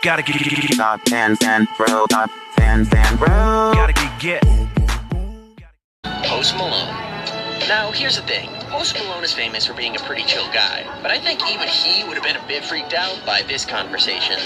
Gotta get Top 10 fan bro, top 10 fan bro. gotta get. Post Malone. Now, here's the thing. Post Malone is famous for being a pretty chill guy, but I think even he would have been a bit freaked out by this conversation.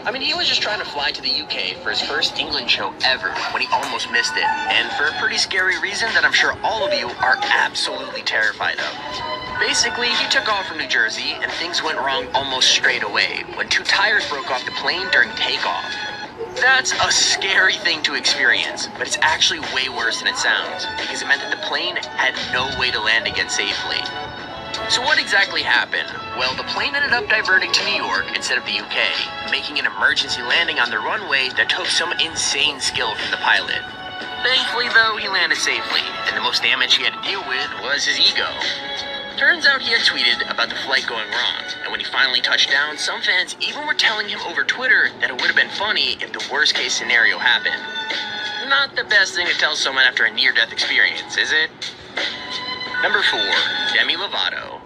I mean, he was just trying to fly to the UK for his first England show ever when he almost missed it, and for a pretty scary reason that I'm sure all of you are absolutely terrified of. Basically, he took off from New Jersey, and things went wrong almost straight away when two tires broke off the plane during takeoff. That's a scary thing to experience, but it's actually way worse than it sounds, because it meant that the plane had no way to land again safely. So what exactly happened? Well, the plane ended up diverting to New York instead of the UK, making an emergency landing on the runway that took some insane skill from the pilot. Thankfully, though, he landed safely, and the most damage he had to deal with was his ego. Turns out he had tweeted about the flight going wrong, and when he finally touched down, some fans even were telling him over Twitter that it would have been funny if the worst case scenario happened. Not the best thing to tell someone after a near-death experience, is it? Number 4, Demi Lovato.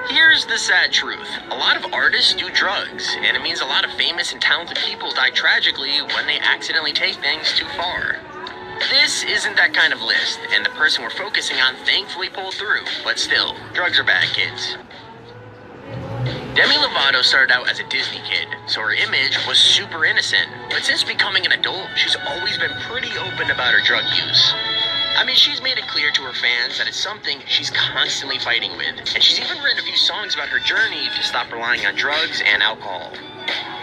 Here's the sad truth. A lot of artists do drugs, and it means a lot of famous and talented people die tragically when they accidentally take things too far. This isn't that kind of list, and the person we're focusing on thankfully pulled through, but still, drugs are bad, kids. Demi Lovato started out as a Disney kid, so her image was super innocent, but since becoming an adult, she's always been pretty open about her drug use. I mean, she's made it clear to her fans that it's something she's constantly fighting with, and she's even written a few songs about her journey to stop relying on drugs and alcohol.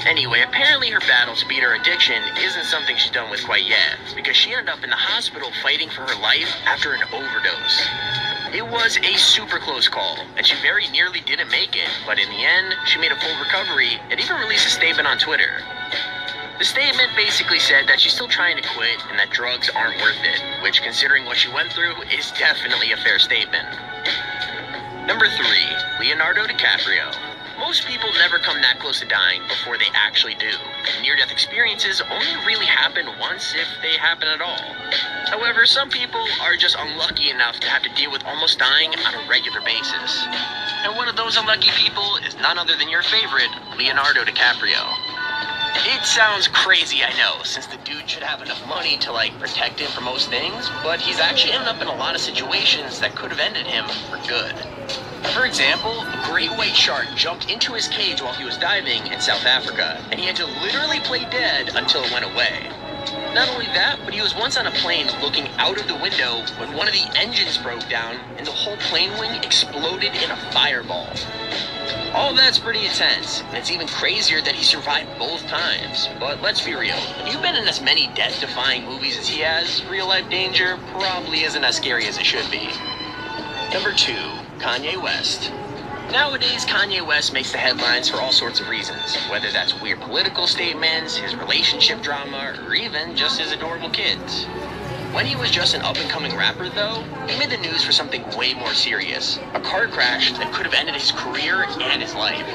Anyway, apparently her battle to beat her addiction isn't something she's done with quite yet, because she ended up in the hospital fighting for her life after an overdose. It was a super close call, and she very nearly didn't make it, but in the end, she made a full recovery and even released a statement on Twitter. The statement basically said that she's still trying to quit and that drugs aren't worth it, which, considering what she went through, is definitely a fair statement. Number 3, Leonardo DiCaprio. Most people never come that close to dying before they actually do. Near-death experiences only really happen once, if they happen at all. However, some people are just unlucky enough to have to deal with almost dying on a regular basis. And one of those unlucky people is none other than your favorite, Leonardo DiCaprio. It sounds crazy, I know, since the dude should have enough money to, protect him from most things, but he's actually ended up in a lot of situations that could have ended him for good. For example, a great white shark jumped into his cage while he was diving in South Africa, and he had to literally play dead until it went away. Not only that, but he was once on a plane looking out of the window when one of the engines broke down and the whole plane wing exploded in a fireball. All that's pretty intense, and it's even crazier that he survived both times. But let's be real, if you've been in as many death-defying movies as he has, real-life danger probably isn't as scary as it should be. Number 2, Kanye West. Nowadays, Kanye West makes the headlines for all sorts of reasons, whether that's weird political statements, his relationship drama, or even just his adorable kids. When he was just an up-and-coming rapper, though, he made the news for something way more serious. A car crash that could have ended his career and his life.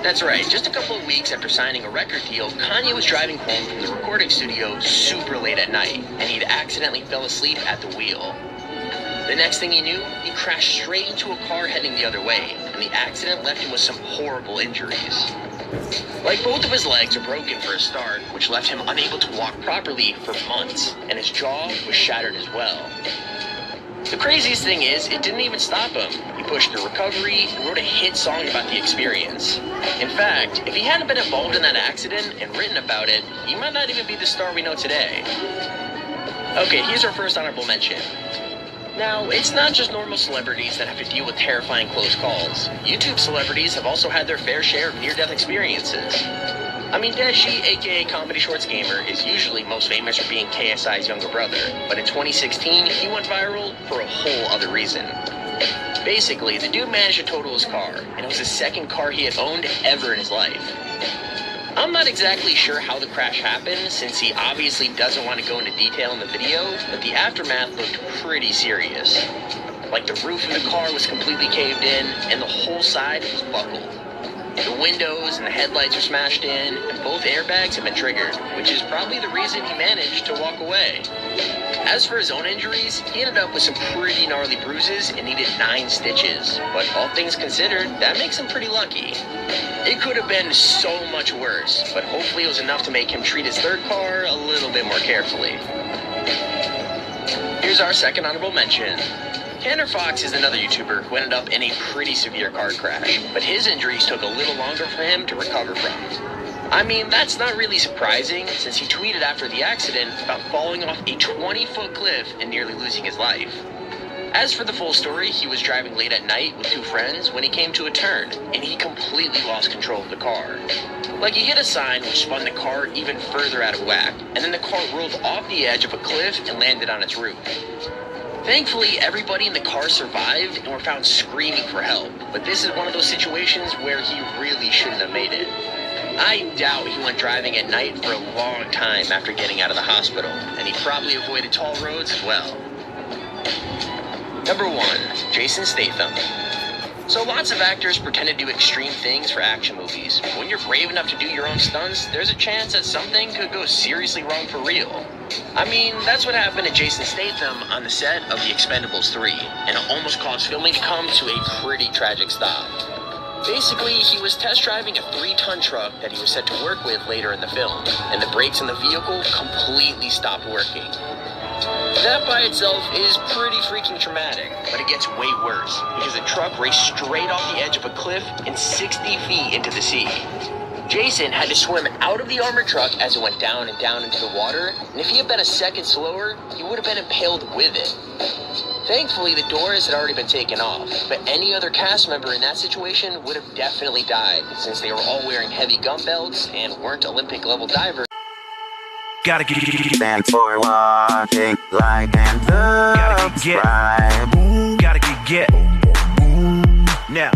That's right, just a couple of weeks after signing a record deal, Kanye was driving home from the recording studio super late at night, and he'd accidentally fell asleep at the wheel. The next thing he knew, he crashed straight into a car heading the other way, and the accident left him with some horrible injuries. Both of his legs are broken for a start, which left him unable to walk properly for months, and his jaw was shattered as well. The craziest thing is, it didn't even stop him. He pushed through recovery and wrote a hit song about the experience. In fact, if he hadn't been involved in that accident and written about it, he might not even be the star we know today. Okay, here's our first honorable mention. Now, it's not just normal celebrities that have to deal with terrifying close calls. YouTube celebrities have also had their fair share of near-death experiences. I mean, Deji, aka Comedy Shorts Gamer, is usually most famous for being KSI's younger brother, but in 2016, he went viral for a whole other reason. Basically, the dude managed to total his car, and it was the second car he had owned ever in his life. I'm not exactly sure how the crash happened, since he obviously doesn't want to go into detail in the video, but the aftermath looked pretty serious. The roof of the car was completely caved in, and the whole side was buckled. The windows and the headlights are smashed in, and both airbags have been triggered, which is probably the reason he managed to walk away. As for his own injuries, he ended up with some pretty gnarly bruises and needed 9 stitches, but all things considered, that makes him pretty lucky. It could have been so much worse, but hopefully it was enough to make him treat his third car a little bit more carefully. Here's our second honorable mention. Tanner Fox is another YouTuber who ended up in a pretty severe car crash, but his injuries took a little longer for him to recover from. I mean, that's not really surprising, since he tweeted after the accident about falling off a 20-foot cliff and nearly losing his life. As for the full story, he was driving late at night with 2 friends when he came to a turn, and he completely lost control of the car. Like, he hit a sign which spun the car even further out of whack, and then the car rolled off the edge of a cliff and landed on its roof. Thankfully, everybody in the car survived and were found screaming for help, but this is one of those situations where he really shouldn't have made it. I doubt he went driving at night for a long time after getting out of the hospital, and he probably avoided tall roads as well. Number 1, Jason Statham. So lots of actors pretend to do extreme things for action movies. But when you're brave enough to do your own stunts, there's a chance that something could go seriously wrong for real. I mean, that's what happened to Jason Statham on the set of The Expendables 3, and it almost caused filming to come to a pretty tragic stop. Basically, he was test driving a 3-ton truck that he was set to work with later in the film, and the brakes on the vehicle completely stopped working. That by itself is pretty freaking traumatic, but it gets way worse, because the truck raced straight off the edge of a cliff and 60 feet into the sea. Jason had to swim out of the armored truck as it went down and down into the water, and if he had been a second slower, he would have been impaled with it. Thankfully, the doors had already been taken off, but any other cast member in that situation would have definitely died, since they were all wearing heavy gum belts and weren't Olympic-level divers. Gotta get Thanks for watching, like and subscribe. Gotta get now.